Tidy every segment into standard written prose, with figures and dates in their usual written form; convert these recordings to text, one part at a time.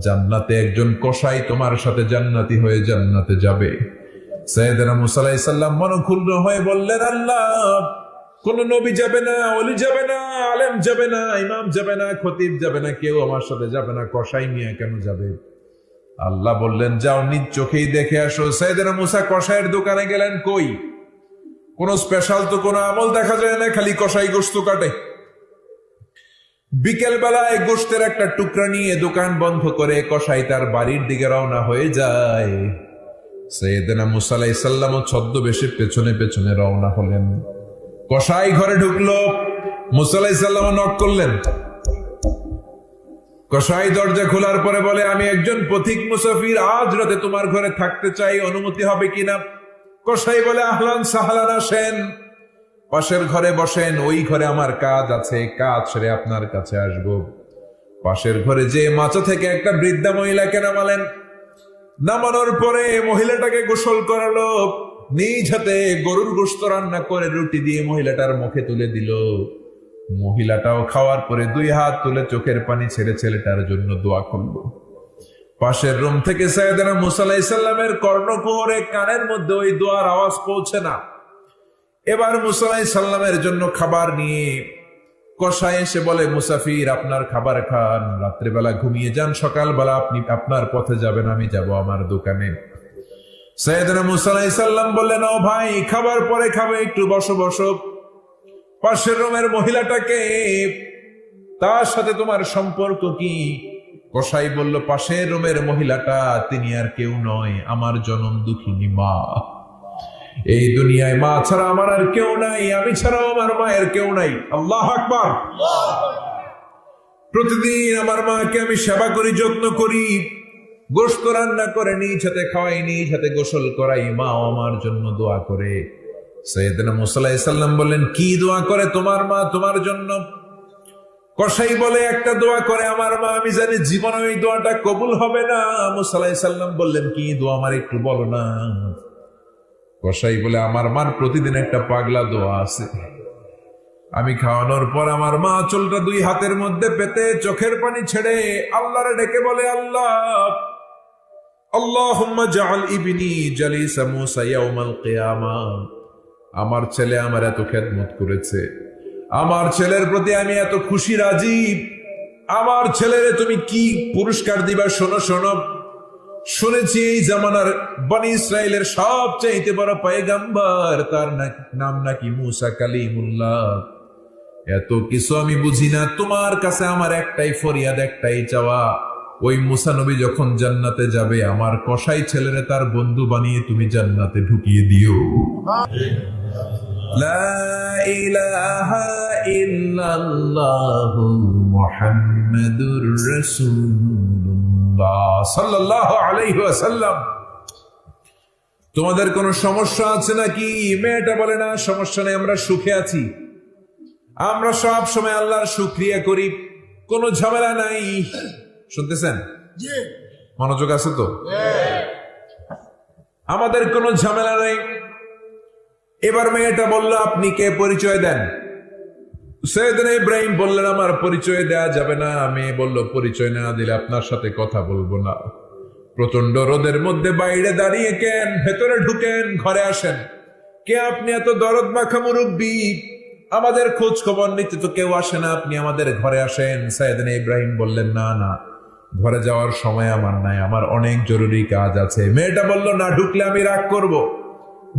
জান্নাতে একজন কসাই তোমার সাথে জান্নাতি হয়ে জান্নাতে যাবে। সাইয়েদনা মুসা আলাইহিস সালাম মনক্ষুণ্ণ হয়ে বললেন, আল্লাহ, কোন নবী যাবে না, ওলি যাবে না, আলেম যাবে না, ইমাম যাবে না, খতিব যাবে না, কেউ আমার সাথে যাবে না, কসাই মিয়া কেন যাবে? আল্লাহ বললেন, যাও নিজ চোখেই দেখে আসো। সাইয়েদনা মুসা কসাইয়ের দোকানে গেলেন। কই কোন স্পেশাল তো কোনো আমল দেখা যায় না, খালি কসাই গোশত কাটে। বিকেল বেলায় গোশতের একটা টুকরা নিয়ে দোকান বন্ধ করে কসাই তার বাড়ির দিকে রওনা হয়ে যায়। সাইয়েদনা মুসা আলাইহিস সালাম ছদ্মবেশে পেছনে পেছনে রওনা হলেন। কসাই ঘরে ঢুকলো, মুসা আলাইহিস সালাম নক করলেন। কসাই দরজা খোলার পরে বলে, আমি একজন পথিক মুসাফির, আজ রাতে তোমার ঘরে থাকতে চাই, অনুমতি হবে কিনা? কসাই বলে, আহলান সাহলান, আসেন, পাশের ঘরে বসেন, ওই ঘরে আমার কাজ আছে, কাজ সেরে আপনার কাছে আসবো। পাশের ঘরে যে মাচা থেকে একটা বৃদ্ধা মহিলাকে নামালেন। নামানোর পরে মহিলাটাকে গোসল করালো, নিজ হাতে গরুর গোশত রান্না করে রুটি দিয়ে মহিলাটার মুখে তুলে দিল। মহিলাটাও খাওয়ার পরে 2 হাত তুলে চোখের পানি ছেড়ে ছেলেটার জন্য দোয়া করলো। পাশের রুম থেকে সাইয়েদনা মুসা আলাইহিস সালামের কর্ণকুহরে কানের মধ্যে ওই দোয়ার আওয়াজ পৌঁছে না। এবার মুসা আলাইহিস সালামের জন্য খাবার নিয়ে কসাই এসে বলে, মুসাফির, আপনার খাবার খান, রাত্রিবেলা ঘুমিয়ে যান, সকালবেলা আপনি আপনার পথে যাবেন, আমি যাব আমার দোকানে। সাইয়েদনা মুসা আলাইহিস সালাম বললেন, ও ভাই, খাবার পরে খাবে, একটু বসো বসো। পাশের রুমের মহিলাটাকে, তার সাথে তোমার সম্পর্ক কি? কসাই বলল, পাশের রুমের মহিলাটা তিনি আর কেউ নয়, আমার জনম দুঃখিনী মা। এই দুনিয়ায় মা ছাড়া আমার আর কেউ নাই, আমি ছাড়াও আমার মায়ের কেউ নাই। আল্লাহু আকবার। প্রতিদিন আমার মাকে আমি সেবা করি, যত্ন করি, গোশত রান্না করে নিজ হাতে খাওয়াই, নিজ হাতে গোসল করাই, মা আমার জন্য দোয়া করে। সাইয়েদনা মুসা আলাইহিস সালাম বললেন, কি দোয়া করে তোমার মা তোমার জন্য? কসাই বলে, একটা দোয়া করে আমার মা, আমি জানি জীবনে ওই দোয়াটা কবুল হবে না। মুসা আলাইহিস সালাম বললেন, কি দোয়া আমার একটু বলো না। কসাই বলে, আমার মার প্রতিদিন একটা পাগলা দোয়া আছে। আমি খাওয়ানোর পর আমার মা আঁচলটা 2 হাতের মধ্যে পেতে চোখের পানি ছেড়ে আল্লাহরে ডেকে বলে, আল্লাহ, আল্লাহুম্মা জাআল ইবনি জালিসা মুসা ইয়াউমাল কিয়ামাহ। আমার ছেলে আমার এত খেদমত করেছে, আমার ছেলের প্রতি আমি এত খুশি রাজি, আমার ছেলেরে তুমি কি পুরস্কার দিবা? শোনো শোনো, শুনেছি এই জামানার বনি ইসরাইলের সবচেয়ে বড় পয়গম্বর, তার নাম নাকি মুসা কালিমুল্লাহ। এত কিছু আমি বুঝি না, তোমার কাছে আমার একটাই ফরিয়াদ, একটাই চাওয়া, ওই মুসা নবী যখন জান্নাতে যাবে, আমার কসাই ছেলেরে তার বন্ধু বানিয়ে তুমি জান্নাতে ঢুকিয়ে দিও। লা ইলাহা ইল্লাল্লাহু মুহাম্মাদুর রাসূলুল্লাহ সাল্লাল্লাহু আলাইহি ওয়াসাল্লাম। তোমাদের কোনো সমস্যা আছে নাকি? মেয়েটা বলে, না, সমস্যা নেই, আমরা সুখে আছি, আমরা সব সময় আল্লাহর শুকরিয়া করি, কোনো ঝামেলা নাই। শুনতেছেন? মনোযোগ আছে তো? আমাদের কোনো ঝামেলা নেই। এবার মেয়েটা বলল, আপনি কে, পরিচয় দেন। সাইয়েদনা ইব্রাহিম বললেন, আমার পরিচয় দেয়া যাবে না। মেয়ে বলল, পরিচয় না দিলে আপনার সাথে কথা বলবো না। প্রচন্ড রোদের মধ্যে বাইরে দাঁড়িয়ে কেন, ভেতরে ঢুকেন, ঘরে আসেন। কে আপনি? এত দরদ মাখা মুরব্বী, আমাদের খোঁজ খবর নিতে তো কেউ আসে না, আপনি আমাদের ঘরে আসেন। সাইয়েদনা ইব্রাহিম বললেন, না না, ঘরে যাওয়ার সময় আমার নাই, আমার অনেক জরুরি কাজ আছে। মেয়েটা বলল, না ঢুকলে আমি রাগ করব,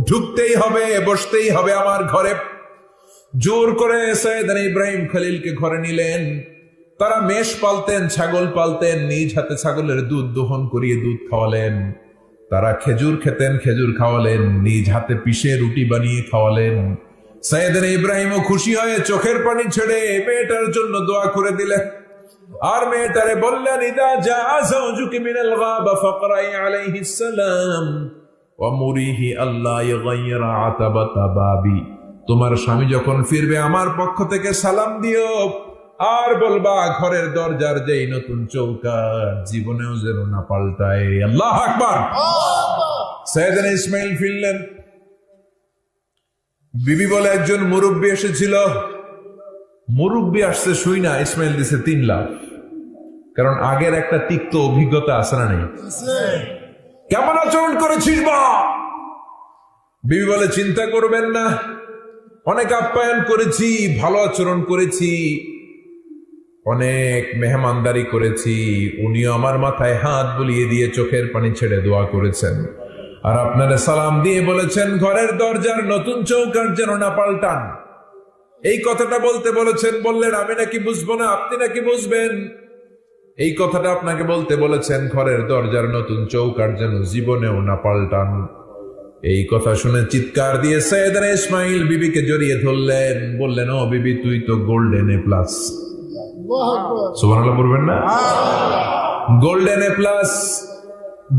ঢুকতেই হবে, বসতেই হবে আমার ঘরে। জোর করে সাইয়েদনা ইব্রাহিম খলিলকে ঘরে নিলেন। তারা মেষ পালতেন, ছাগল পালতেন, নিজ হাতে ছাগলের দুধ দোহন করিয়ে দুধ খাওয়ালেন। তারা খেজুর খেতেন, খেজুর খাওয়ালেন, নিজ হাতে পিষে রুটি বানিয়ে খাওয়ালেন। সাইয়েদনা ইব্রাহিমও খুশি হয়ে চোখের পানি ছেড়ে মেয়েটার জন্য দোয়া করে দিলেন। আর মেয়েটারে বললেন, ইদা জাআ যাওজুকি মিনাল গাবা ফাকরাই আলাইহিস সালাম ওয়া মুরিহি আল্লাহ ইয়াগাইরা আতাবাতা বাবি। তোমার স্বামী যখন ফিরবে, আমার পক্ষ থেকে সালাম দিও, আর বলবা ঘরের দরজার যেই নতুন চৌকাঠ জীবনেও যেন না পাল্টায়। আল্লাহু আকবার। সাইয়েদনা ইসমাইল ফিরলেন। বিবি বলে, একজন মুরব্বী এসেছিল, মুরব্বী আসছে শুই না ইসমাইল দিছে 3 লাখ। কারণ আগের একটা তিক্ত অভিজ্ঞতা আছে না নেই? কেমন আচরণ করেছিস বা? বিবি বলে চিন্তা করবেন না, অনেক আপ্যায়ন করেছি, ভালো আচরণ করেছি, অনেক মেহমানদারি করেছি, উনিও আমার মাথায় হাত বুলিয়ে দিয়ে চোখের পানি ছেড়ে দোয়া করেছেন, আর আপনারা সালাম দিয়ে বলেছেন ঘরের দরজার নতুন চৌকাঠ যেন না পাল্টান। এই কথাটা বলতে বলেছেন, বললেন আমি নাকি বুঝবো না, আপনি নাকি বুঝবেন। এই কথাটা আপনাকে বলতে বলেছেন ঘরের দরজার নতুন চৌকাঠ যেন জীবনেও না পাল্টান। এই কথা শুনে চিৎকার দিয়ে সৈয়দনা ইসমাইল বিবিকে জড়িয়ে ধরলেন, বললেন ও বিবি তুই তো গোল্ডেন এ প্লাস। সুবহানাল্লাহ বলবেন না? Golden A plus.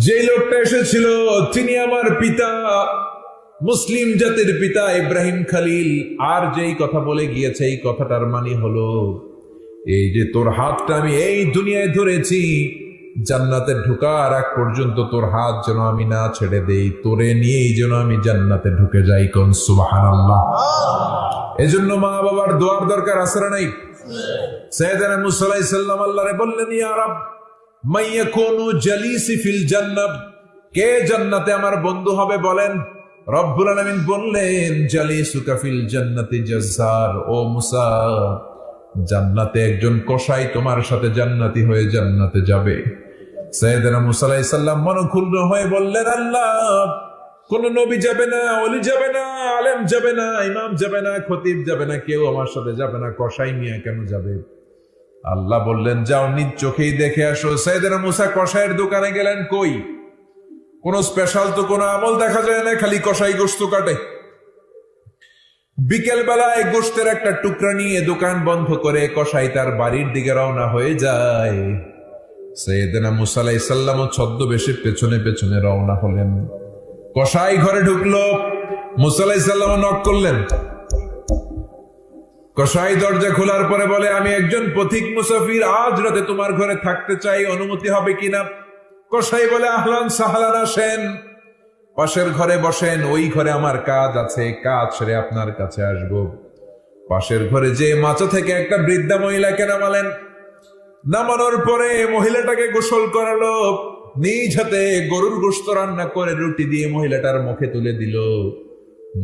যে লোকটা এসেছিল তিনি আমার পিতা, মুসলিম জাতির পিতা ইব্রাহিম খলিল। আর যেই কথা বলে গিয়েছে এই কথাটার মানে হলো এই যে তোর হাতটা আমি এই দুনিয়ায় ধরেছি, জান্নাতে ঢোকার আগ পর্যন্ত তোর হাত যেন আমি না ছেড়ে দেই, তোরে নিয়েই যেন আমি জান্নাতে ঢুকে যাই। কোন সুবহানাল্লাহ। এজন্য মা বাবার দোয়ার দরকার আছে না নাই? সাইয়েদনা মুসা আলাইহিস সালাম আল্লাহরে বললেন ইয়া রাব মাইয়াকুনু জালিসি ফিল জান্নাত, কে জান্নাতে আমার বন্ধু হবে বলেন। রব্বুল আলামিন বললেন জালিসুকা ফিল জান্নাতি জাজ্জার, ও মুসা জান্নাতে একজন কসাই তোমার সাথে জান্নাতি হয়ে জান্নাতে যাবে। সাইয়েদনা মুসা আলাইহিস সালাম মনক্ষুণ্ণ হয়ে বললেন আল্লাহ কোন নবী যাবে না, ওলি যাবে না, আলেম যাবে না, ইমাম যাবে না, খতিব যাবে না, কেউ আমার সাথে যাবে না, কসাই মিয়া কেন যাবে? আল্লাহ বললেন যাও নিজ চোখেই দেখে আসো। সাইয়েদনা মুসা কসাইয়ের দোকানে গেলেন, কই কোন স্পেশাল তো কোনো আমল দেখা যায় না, খালি কসাই গোশত কাটে। বিকেল বেলায় গোশতের একটা টুকরা নিয়ে দোকান বন্ধ করে কসাই তার বাড়ির দিকে রওনা হয়ে যায়। সাইয়েদনা মুসা আলাইহিস সালাম ছদ্মবেশে পেছনে পেছনে রওনা হলেন। কসাই ঘরে ঢুকলো, মুসা আলাইহিস সালাম নক করলেন। কসাই দরজা খোলার পরে বলে আমি একজন পথিক মুসাফির, আজ রাতে তোমার ঘরে থাকতে চাই, অনুমতি হবে কিনা? কসাই বলে আহলান সাহলান, আসেন, পাশের ঘরে বসেন, ওই ঘরে আমার কাজ আছে, কাজ সেরে আপনার কাছে আসব। পাশের ঘরে যে মাচা থেকে একটা বৃদ্ধা মহিলাকে নামালেন। নামানোর পরে মহিলাটাকে গোসল করালো, নিজ হাতে গরুর গোশত রান্না করে রুটি দিয়ে মহিলাটার মুখে তুলে দিল।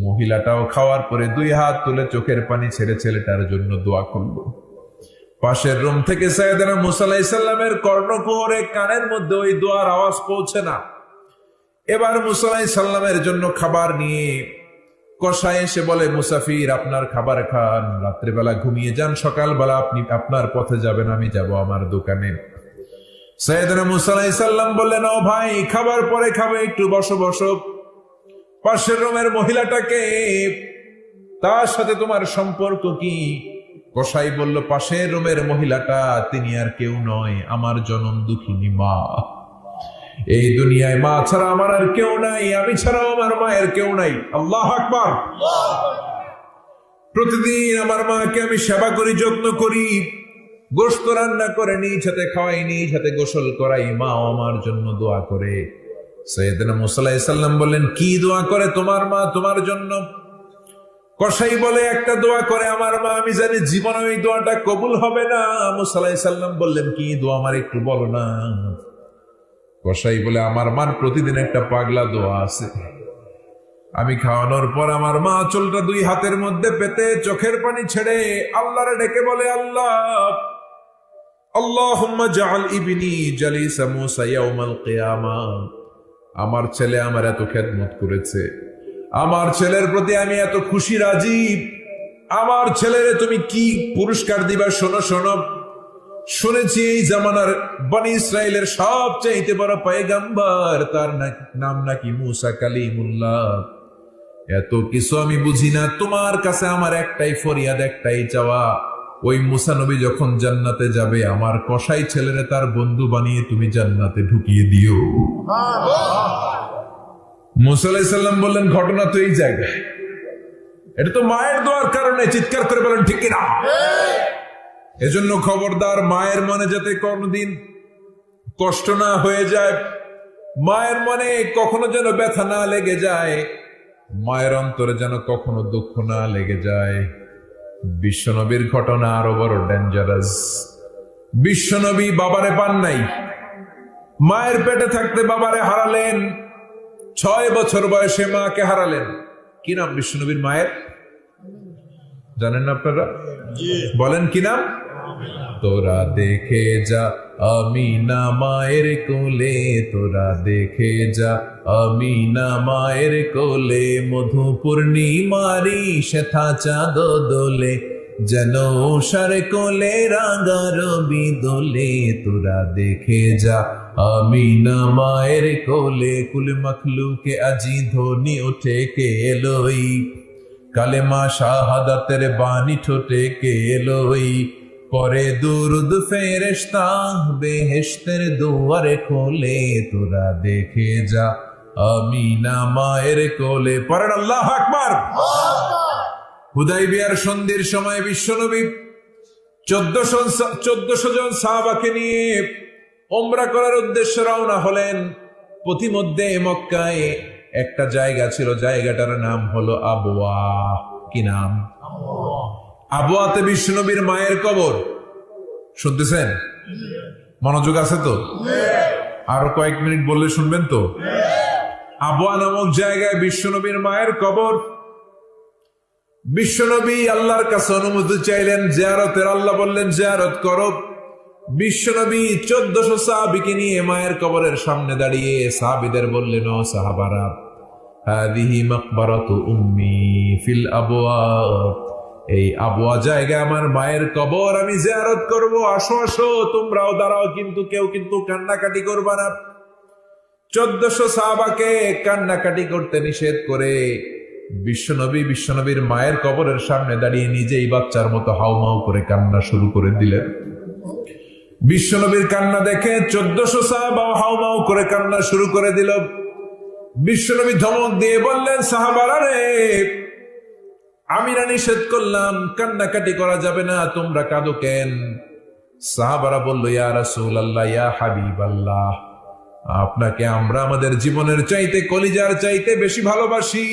মহিলাটাও খাওয়ার পরে দুই হাত তুলে চোখের পানি ছেড়ে ছেলেটার জন্য দোয়া করলো। পাশের রুম থেকে সাইয়েদনা মুসা আলাইহিস সালামের কর্ণকুহরে কানের মধ্যে ওই দোয়ার আওয়াজ পৌঁছে না। এবার মুসা আলাইহিস সালামের জন্য খাবার নিয়ে কসাই এসে বলে মুসাফির আপনার খাবার খান, রাত্রিবেলা ঘুমিয়ে যান, সকালবেলা আপনি আপনার পথে যাবেন, আমি যাব আমার দোকানে। সাইয়েদনা মুসা আলাইহিস সালাম বললেন ও ভাই খাবার পরে খাবে, একটু বসো বসো। পাশের রুমের মহিলাটাকে, তার সাথে তোমার সম্পর্ক কি? কসাই বলল পাশের রুমের মহিলাটা তিনি আর কেউ নয়, আমার জনম দুঃখিনী মা। এই দুনিয়ায় মা ছাড়া আমার আর কেউ নাই, আমি ছাড়াও আমার মায়ের কেউ নাই। আল্লাহু আকবার। প্রতিদিন আমার মাকে আমি সেবা করি, যত্ন করি, গোশত রান্না করে নিজ হাতে খাওয়াই, নিজ হাতে গোসল করাই, মা আমার জন্য দোয়া করে। সাইয়েদনা মুসা আলাইহিস সালাম বললেন কি দোয়া করে তোমার মা তোমার জন্য? কসাই বলে একটা দোয়া করে আমার মা, আমি জানি জীবনে ওই দোয়াটা কবুল হবে না। মুসা আলাইহিস সালাম বললেন কি দোয়া আমার একটু বলো না। কসাই বলে আমার মার প্রতিদিন একটা পাগলা দোয়া আছে, আমি খাওয়ানোর পর আমার মা চুলটা দুই হাতের মধ্যে পেতে চোখের পানি ছেড়ে আল্লাহরে ডেকে বলে আল্লাহ আল্লাহুম্মা জাআল ইবনি জালিসা মুসা ইয়াউমাল কিয়ামা। আমার ছেলে আমার এত খেদমত করেছে, আমার ছেলের প্রতি আমি এত খুশি রাজি, আমার ছেলেরে তুমি কি পুরস্কার দিবা শোনো শোনো। শুনেছি এই জামানার বনি ইসরায়েলের সবচাইতে বড় পয়গম্বর, তার নাম নাকি মুসা কালিমুল্লাহ। এত কিছু আমি বুঝি না, তোমার কাছে আমার একটাই ফরিয়াদ, একটাই চাওয়া, ওই মুসা নবী যখন জান্নাতে যাবে আমার কসাই ছেলেরে তার বন্ধু বানিয়ে তুমি জান্নাতে ঢুকিয়ে দিও। মুসা আলাইহিস সালাম বললেন ঘটনা তো এই জায়গায়, এটা তো মায়ের দোয়ার কারণে, চিৎকার করে বলেন ঠিক কিনা? এজন্য খবরদার, মায়ের মনে যাতে কোনদিন কষ্ট না হয়ে যায়, মায়ের মনে কখনো যেন ব্যথা না লেগে যায়, মায়ের অন্তরে যেন কখনো দুঃখ না লেগে যায়। বিশ্বনবীর ঘটনা আরো বড় ডেঞ্জারাস। বিশ্বনবী বাবারে পান নাই, মায়ের পেটে থাকতে বাবারে হারালেন, 6 বছর বয়সে মাকে হারালেন। কি নাম বিশ্বনবীর মায়ের? জানেন না আপনারা? বলেন কি নাম? তোরা দেখে যা আমিনা মায়ের কোলে, তোরা দেখে যা আমিনা মায়ের কোলে, মধু পূর্ণিমারি সেথা চাঁদ দোলে, যেন উষার কোলে রাঙা রবি দোলে, তোরা দেখে যা আমিনা মায়ের কোলে। কুল মখলুকে আজি ধ্বনি ওঠে কে এলোই, কালেমা শাহাদাতের বাণী ঠোঁটে কে এলোই, পরে দুরুদ ফেরেশতা বেহেশতের দুয়ারে খোলে, তোরা দেখে যা আমিনা মায়ের কোলে। পরেন আল্লাহু আকবার। হুদাইবিয়ার সন্ধির সময় বিশ্বনবী 1400 জন সাহাবাকে নিয়ে উমরা করার উদ্দেশ্যে রওনা হলেন। পথিমধ্যে মক্কায় একটা জায়গা ছিল, জায়গাটার নাম হলো আবওয়া। কি নাম? আবওয়াতে বিশ্বনবীর মায়ের কবর। শুনতেছেন? মনোযোগ আছে তো? আরো কয়েক মিনিট বললে শুনবেন তো? আবওয়া নামক জায়গায় বিশ্বনবীর মায়ের কবর। বিশ্বনবী আল্লাহর কাছে অনুমতি চাইলেন জিয়ারতের। আল্লাহ বললেন জিয়ারত করো। বিশ্বনবী 1400 সাহাবীকে নিয়ে মায়ের কবরের সামনে দাঁড়িয়ে সাহাবীদের বললেন, ও সাহাবারা, হাদিহি মাকবারাতু উম্মি ফিল আবওয়া, এই আবওয়া জায়গায় আমার মায়ের কবর, আমি জিয়ারত করব, আসো আসো তোমরাও দাঁড়াও, কিন্তু কেউ কিন্তু কান্নাকাটি করবা না। 1400 সাহাবাকে কান্নাকাটি করতে নিষেধ করে বিশ্বনবীর মায়ের কবরের সামনে দাঁড়িয়ে নিজেই বাচ্চার মতো হাউমাউ করে কান্না শুরু করে দিলেন। বিশ্বনবীর কান্না দেখে 1400 সাহাবা হাউমাউ করে কান্না শুরু করে দিল। বিশ্বনবী ধমক দিয়ে বললেন, সাহাবারা রে, আমি না নিষেধ করলাম, কান্নাকাটি করা যাবে না, তোমরা কাঁদো কেন? সাহাবারা বলল, ইয়া রাসূলুল্লাহ, ইয়া হাবিবাল্লাহ, আপনাকে আমরা আমাদের জীবনের চাইতে, কলিজার চাইতে বেশি ভালোবাসি।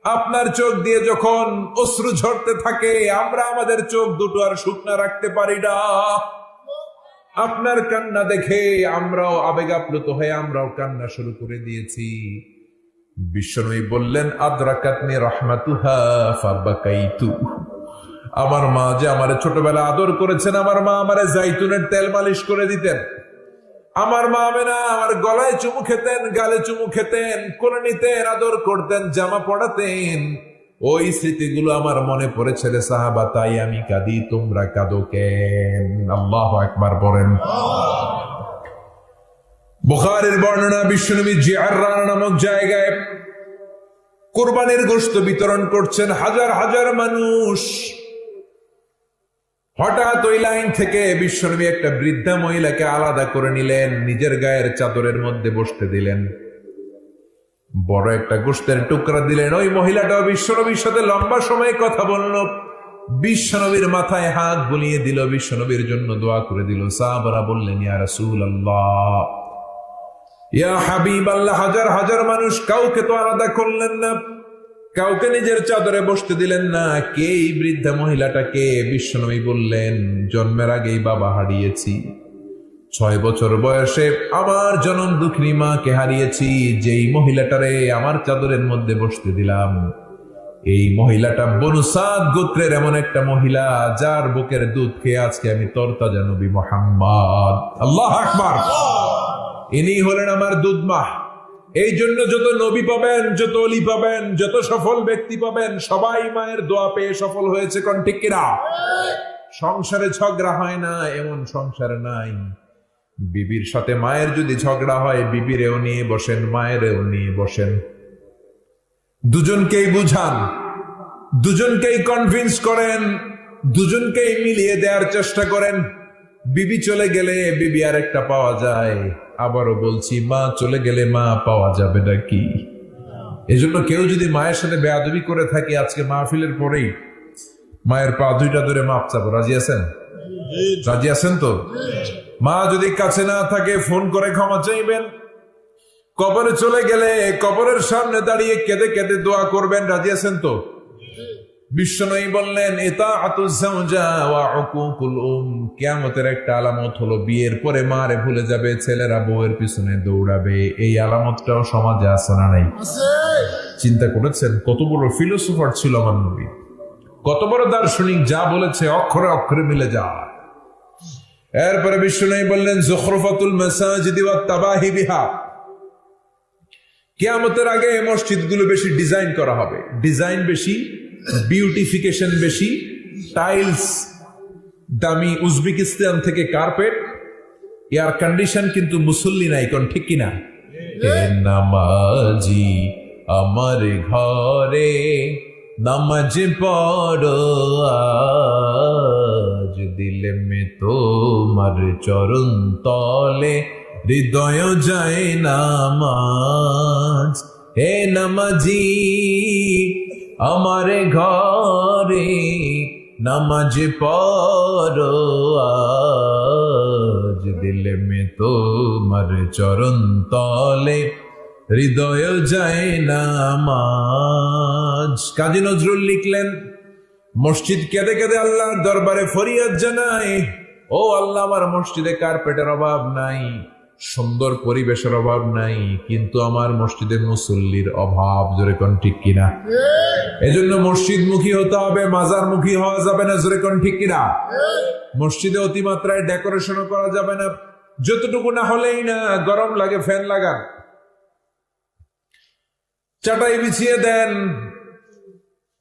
আপনার চোখ দিয়ে যখন অশ্রু ঝরতে থাকে, আমরা আমাদের চোখ দুটো আর শুকনা রাখতে পারি না। আপনার কান্না দেখে আমরাও আবেগ আপ্লুত হয়ে আমরাও কান্না শুরু করে দিয়েছি। বিশ্বনবী বললেন, আদরাকাতনি রাহমাতুহা ফাবাকাইতু, আমার মা যে আমারে ছোটবেলা আদর করেছেন, আমার মা আমারে জাইতুনের তেল মালিশ করে দিতেন, আমার মা আমেনা আমার গলায় চুমু খেতেন, গালে চুমু খেতেন, কোলে নিতেন, আদর করতেন, জামা পড়াতেন, ওই স্মৃতিগুলো আমার মনে পড়েছে রে সাহাবা, তাই আমি কাঁদি, তোমরা কাঁদো কেন? আল্লাহু আকবার বলেন। বুখারীর বর্ণনা, বিশ্বনবী জিআররানা নামক জায়গায় কুরবানির গোশত বিতরণ করছেন, হাজার হাজার মানুষ। হঠাৎ ওই লাইন থেকে বিশ্বনবী একটা বৃদ্ধা মহিলাকে আলাদা করে নিলেন, নিজের গায়ের চাদরের মধ্যে বসতে দিলেন, বড় একটা গোশতের টুকরা দিলেন। ওই মহিলাটাও বিশ্বনবীর সাথে লম্বা সময় কথা বলল, বিশ্বনবীর মাথায় হাত বুলিয়ে দিল, বিশ্বনবীর জন্য দোয়া করে দিল। সাহাবারা বললেন, ইয়া রাসূলুল্লাহ, ইয়া হাবিবাল্লাহ, হাজার হাজার মানুষ, কাউকে তো আলাদা করলেন না, কাউকে নিজের চাদরে বসতে দিলেন না, কে এই বৃদ্ধা মহিলাটাকে? বিশ্বনবী বললেন, জন্মের আগেই বাবা হারিয়েছি, 6 বছর বয়সে আমার জনম দুঃখিনী মাকে হারিয়েছি, যেই মহিলাটারে আমার চাদরের মধ্যে বসতে দিলাম, এই মহিলাটা বনু সাদ গোত্রের এমন একটা মহিলা, যার বুকের দুধ খেয়ে আজকে আমি তরতাজা নবী মুহাম্মদ। আল্লাহু আকবার। ইনি হলেন আমার দুধ মা। এই জন্য যত নবী পাবেন, যত অলি পাবেন, যত সফল ব্যক্তি পাবেন, সবাই মায়ের দোয়া পেয়ে সফল হয়েছে। কোন ঠিক কিনা? সংসারে ঝগড়া হয় না এমন সংসার নাই। বিবির সাথে মায়ের যদি ঝগড়া হয়, বিবিরেও নিয়ে বসেন, মায়েরও নিয়ে বসেন, দুজনকেই বুঝান, দুজনকেই কনভিন্স করেন, দুজনকেই মিলিয়ে দেওয়ার চেষ্টা করেন। বিবি চলে গেলে বিবি আর একটা পাওয়া যায়, আবারও বলছি, মা চলে গেলে মা পাওয়া যাবে নাকি? এজন্য কেউ যদি মায়ের সাথে বেয়াদবি করে থাকে, আজকে মাহফিলের পরেই মায়ের পা দুইটা ধরে মাপ চাবো। রাজি আছেন? রাজি আছেন তো? মা যদি কাছে না থাকে, ফোন করে ক্ষমা চাইবেন। কবরে চলে গেলে কবরের সামনে দাঁড়িয়ে কেঁদে কেঁদে দোয়া করবেন। রাজি আছেন তো? বিশ্বনবী বললেন ইতাআতুজ যাওজা ওয়া উকুকুল কিয়ামতের একটা আলামত হলো বিয়ের পরে মারে ভুলে যাবে, ছেলেরা বউয়ের পিছনে দৌড়াবে। এই আলামতটাও সমাজে আছে না নাই? চিন্তা করেছেন কত বড় ফিলোসোফার ছিল আমার নবী, কত বড় দার্শনিক, যা বলেছে অক্ষরে অক্ষরে মিলে যায়। এরপরে বিশ্বনবী বললেন যুখরুফাতুল মাসাজিদি ওয়াত তাবাহি বিহা, কিয়ামতের আগে মসজিদগুলো বেশি ডিজাইন করা হবে, ডিজাইন বেশি, বিউটিফিকেশন বেশি, টাইলস দামি উজবেকিস্তান থেকে কার্পেট, এয়ার কন্ডিশন, কিন্তু মুসল্লি নাই। কোন ঠিক কিনা? নামাজি আমার ঘরে নামাজ পড়ো আজ, দিলে মে তোমার চরণ তলে হৃদয় যায় নামাজ। হে নামাজি আমার ঘরে নামাজ পড়ো আজ, দিলে মে তোমার চরণ তলে হৃদয় যায় নামাজ। কাজী নজরুল লিখলেন মসজিদ কেঁদে কেঁদে আল্লাহর দরবারে ফরিয়াদ জানায়, ও আল্লাহ আমার মসজিদে কার্পেটের অভাব নাই, সুন্দর পরিবেশের অভাব নাই, কিন্তু আমার মসজিদে মুসল্লির অভাব। জোরে কোন ঠিক কিনা? এজন্য মসজিদ মুখী হতে হবে, মাজার মুখী হওয়া যাবে না। জোরে কোন ঠিক কিনা? মসজিদে অতিমাত্রায় ডেকোরেশনও করা যাবে না, যতটুকু না হলেই না, গরম লাগে ফ্যান লাগান, চাটাই বিছিয়ে দেন,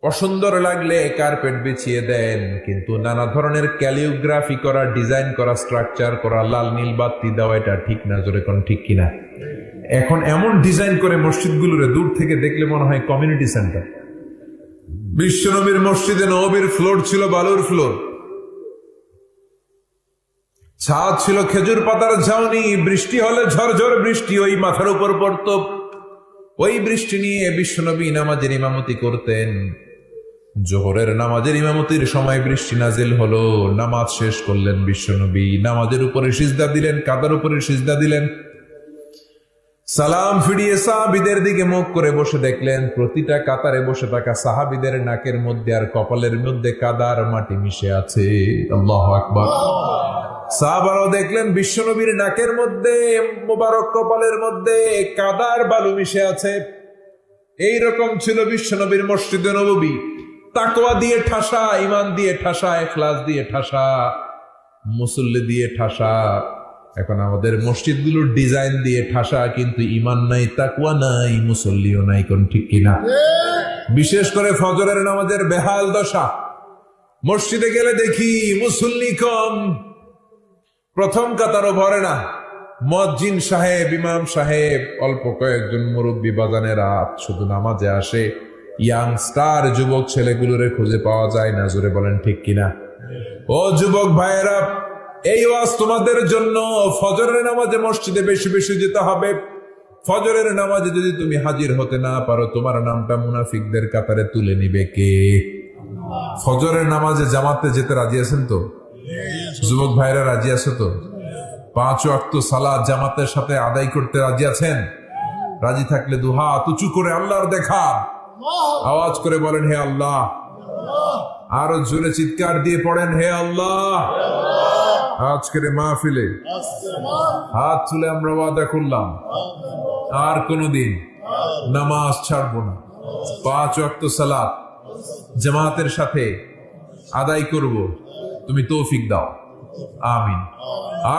অসুন্দর লাগলে কার্পেট বিছিয়ে দেন, কিন্তু নানা ধরনের ক্যালিওগ্রাফি করা, ডিজাইন করা, স্ট্রাকচার করা, লাল নীল বাতি দেওয়া, এটা ঠিক না। জোরে কোন ঠিক কিনা? এখন এমন ডিজাইন করে মসজিদগুলোরে দূর থেকে দেখলে মনে হয় কমিউনিটি সেন্টার। বিশ্বনবীর মসজিদে নববীর ফ্লোর ছিল বালুর ফ্লোর, ছাদ ছিল খেজুর পাতার ছাউনি, বৃষ্টি হলে ঝরঝর বৃষ্টি ওই মাথার উপর পড়ত। ওই বৃষ্টি নিয়ে বিশ্বনবী নামাজের ইমামতি করতেন। জোহরের নামাজের ইমামতির সময় বৃষ্টি নাজিল হলো, নামাজ শেষ করলেন বিশ্বনবী, নামাজের উপরে সিজদা দিলেন, কাদার উপরে সিজদা দিলেন, সালাম ফিরিয়ে সাহাবীদের দিকে মুখ করে বসে দেখলেন প্রতিটা কাতারে বসে থাকা সাহাবীদের নাকের মধ্যে আর কপালের মধ্যে কাদার মাটি মিশে আছে। আল্লাহু আকবার। সাহাবারাও দেখলেন বিশ্বনবীর নাকের মধ্যে, মোবারক কপালের মধ্যে কাদার বালু মিশে আছে। এইরকম ছিল বিশ্বনবীর মসজিদে নববী। তাকওয়া দিয়ে ঠাসা, ঈমান দিয়ে ঠাসা, ইখলাস দিয়ে ঠাসা, মুসল্লি দিয়ে ঠাসা। এখন আমাদের মসজিদগুলোর ডিজাইন দিয়ে ঠাসা, কিন্তু ঈমান নাই, তাকওয়া নাই, মুসল্লিও নাই। কোন ঠিক কিনা? বিশেষ করে ফজরের নামাজের বেহাল দশা। মসজিদে গেলে দেখি মুসল্লি কম, প্রথম কাতারও ভরে না। মুয়াজ্জিন সাহেব, ইমাম সাহেব, অল্প কয়েকজন মুরব্বী বাজানেরা শুধু নামাজে আসে। ইয়াংস্টার যুবক ছেলেগুলোরে খুঁজে পাওয়া যায় না। জোরে বলেন ঠিক কিনা? ও যুবক ভাইয়েরা, এই ওয়াজ তোমাদের জন্য। ফজরের নামাজে মসজিদে বেশি বেশি যেতে হবে। ফজরের নামাজে যদি তুমি হাজির হতে না পারো, তোমার নামটা মুনাফিকদের কাতারে তুলে নিবে কে? ফজরের নামাজে জামাতে যেতে রাজি আছেন তো? যুবক ভাইরা রাজি আছে তো? 5 ওয়াক্ত সালাত জামাতের সাথে আদায় করতে রাজি আছেন? রাজি থাকলে দুহাত উঁচু করে আল্লাহর দেখা আওয়াজ করে বলেন হে আল্লাহ। আরো জোরে চিৎকার দিয়ে পড়েন হে আল্লাহ। আজকের মাহফিলে হাত তুলে আমরা ওয়াদা করলাম আর কোনদিন নামাজ ছাড়বো না। 5 ওয়াক্ত সালাত জামাতের সাথে আদায় করব, তুমি তৌফিক দাও। আমিন।